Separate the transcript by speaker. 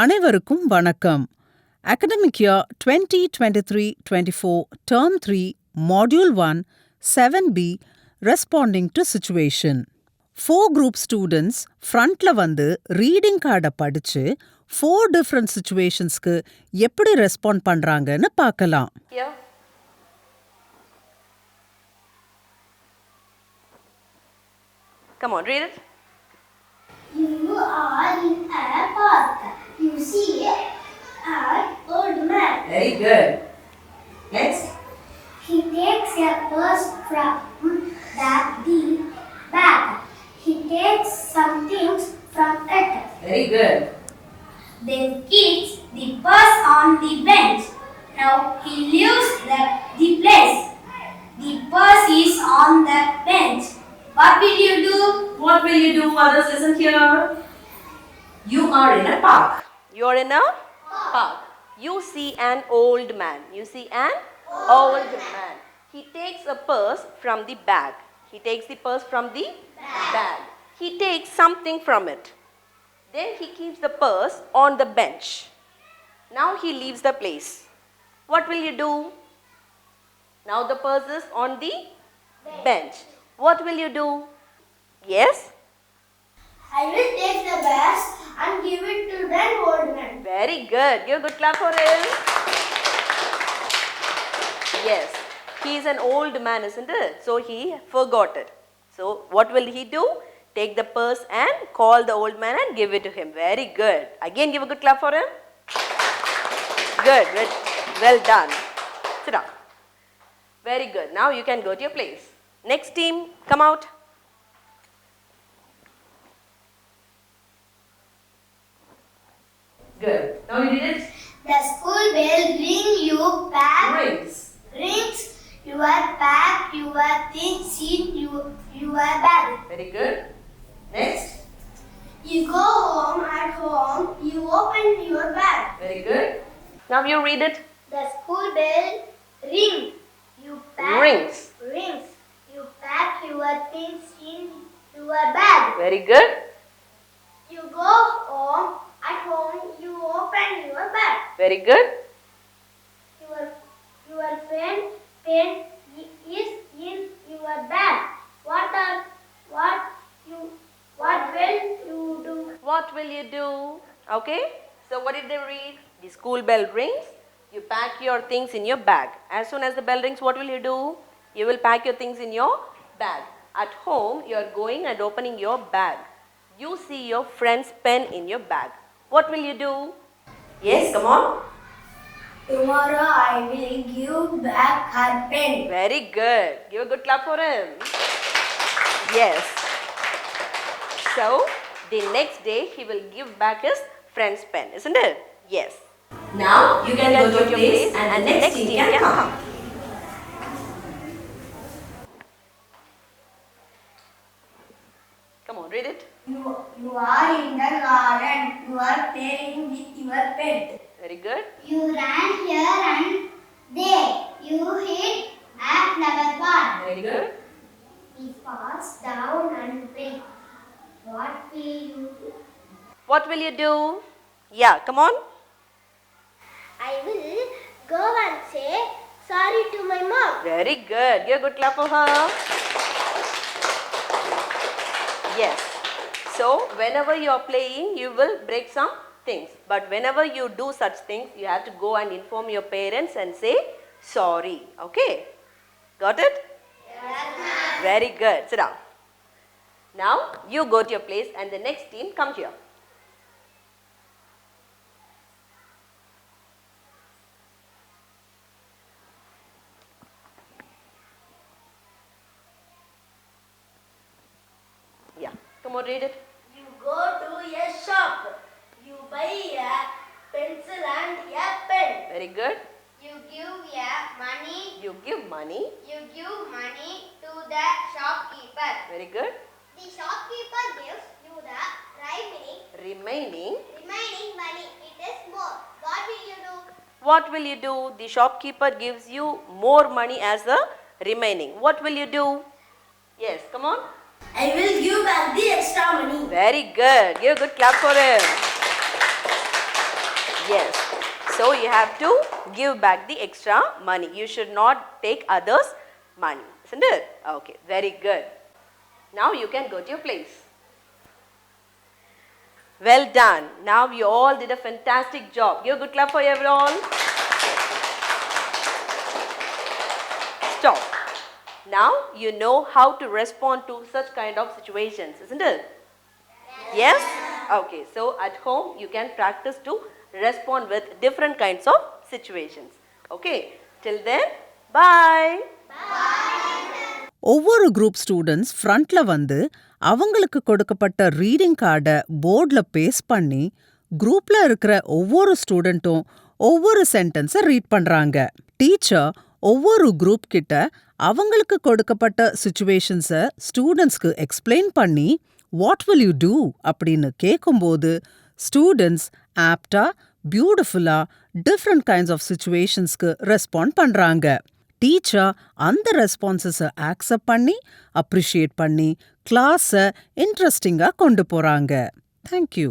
Speaker 1: அனைவருக்கும் வணக்கம். Academic year 2023-24 Term 3 Module 1 7B Responding to Situation. 4 group students frontல வந்து reading கார்டை படிச்சு 4 different situationsக்கு எப்படி ரெஸ்பாண்ட் பண்றாங்கன்னு பார்க்கலாம்.
Speaker 2: Yeah. Come on, read it.
Speaker 3: You are in a park. You see an old man.
Speaker 2: Very good. Next.
Speaker 3: He takes a purse from the bag. He takes some things from it.
Speaker 2: Very good.
Speaker 3: Then keeps the purse on the bench. Now he leaves the place. The purse is on the bench. What will you do?
Speaker 2: What will you do? Others listen here. You are in a park. You are in a park. You see an old man. You see an old man. He takes a purse from the bag. He takes the purse from the bag. He takes something from it. Then he keeps the purse on the bench. Now he leaves the place. What will you do? Now the purse is on the bench. What will you do? Yes?
Speaker 3: I will take the bag and give it to that old man.
Speaker 2: Very good. Give a good clap for him. Yes. He is an old man, isn't it? So he forgot it. So what will he do? Take the purse and call the old man and give it to him. Very good. Again, give a good clap for him. Good. Well done. Sit down. Very good. Now you can go to your place. Next team, come out. Good. Now you did it.
Speaker 3: The school bell ring, you pack. Rings. You are pack your things in your bag.
Speaker 2: Very good. Next.
Speaker 3: You go home. At home, you open your bag.
Speaker 2: Very good. Now you read it.
Speaker 3: The school bell ring. You pack.
Speaker 2: Rings.
Speaker 3: You pack your things in your bag.
Speaker 2: Very good.
Speaker 3: You go home. At home, you open your bag.
Speaker 2: Very good.
Speaker 3: Your pen is in your bag. What will you do?
Speaker 2: What will you do? Okay. So what did they read? The school bell rings. You pack your things in your bag. As soon as the bell rings, what will you do? You will pack your things in your bag. At home, you are going and opening your bag. You see your friend's pen in your bag. What will you do? Yes, come on.
Speaker 3: Tomorrow I will give back her pen.
Speaker 2: Very good. Give a good clap for him. Yes. So, the next day, he will give back his friend's pen, isn't it? Yes. Now, you can go to your place and the next team can come. Come on, read it.
Speaker 3: You are in the garden. You are playing with your pet.
Speaker 2: Very good.
Speaker 3: You ran here and there. You hit a flower pot.
Speaker 2: Very good.
Speaker 3: He falls down and breaks. What will you do?
Speaker 2: What will you do? Yeah, come on.
Speaker 3: I will go and say sorry to my mom.
Speaker 2: Very good. Give a good clap for her. Yes. So, whenever you are playing, you will break some things. But whenever you do such things, you have to go and inform your parents and say sorry. Okay? Got it?
Speaker 3: Yes, ma'am.
Speaker 2: Very good. Sit down. Now, you go to your place and the next team come here. Yeah. Come on, read it.
Speaker 3: You go to a shop. You buy a pencil and a pen.
Speaker 2: Very good.
Speaker 3: You give money.
Speaker 2: You give money.
Speaker 3: You give money to the shopkeeper.
Speaker 2: Very good.
Speaker 3: The shopkeeper gives you the
Speaker 2: Remaining.
Speaker 3: remaining money. It is more. What will you do?
Speaker 2: What will you do? The shopkeeper gives you more money as the remaining. What will you do? Yes, come on.
Speaker 3: I will give back the extra money.
Speaker 2: Very good. Give a good clap for him. Yes. So you have to give back the extra money. You should not take others' money. Isn't it? Okay, very good. Now you can go to your place. Well done. Now you all did a fantastic job. Give a good clap for everyone. Stop. Now you know how to respond to such kind of situations, isn't it? Yes? Okay, so at home you can practice to respond with different kinds of situations. Okay, till then, bye.
Speaker 1: ஒவ்வொரு group students ஃப்ரண்ட்ல வந்து அவங்களுக்கு கொடுக்கப்பட்ட reading கார்டை போர்டில் paste பண்ணி குரூப்ல இருக்கிற ஒவ்வொரு ஸ்டூடெண்ட்டும் ஒவ்வொரு சென்டென்ஸை ரீட் பண்றாங்க. டீச்சர் ஒவ்வொரு குரூப் கிட்ட அவங்களுக்கு கொடுக்கப்பட்ட சிச்சுவேஷன்ஸை ஸ்டூடெண்ட்ஸ்க்கு எக்ஸ்பிளைன் பண்ணி வாட் வில் யூ டூ அப்படின்னு கேட்கும்போது ஸ்டூடெண்ட்ஸ் ஆப்டா பியூட்டிஃபுல்லா டிஃப்ரெண்ட் கைண்ட்ஸ் ஆஃப் சிச்சுவேஷன்ஸ்க்கு ரெஸ்பாண்ட் பண்றாங்க. டீச்சர் அந்த ரெஸ்பான்சஸை ஆக்செப்ட் பண்ணி அப்ரிஷியேட் பண்ணி கிளாஸை இன்ட்ரெஸ்டிங்காக கொண்டு போறாங்க. தேங்க்யூ.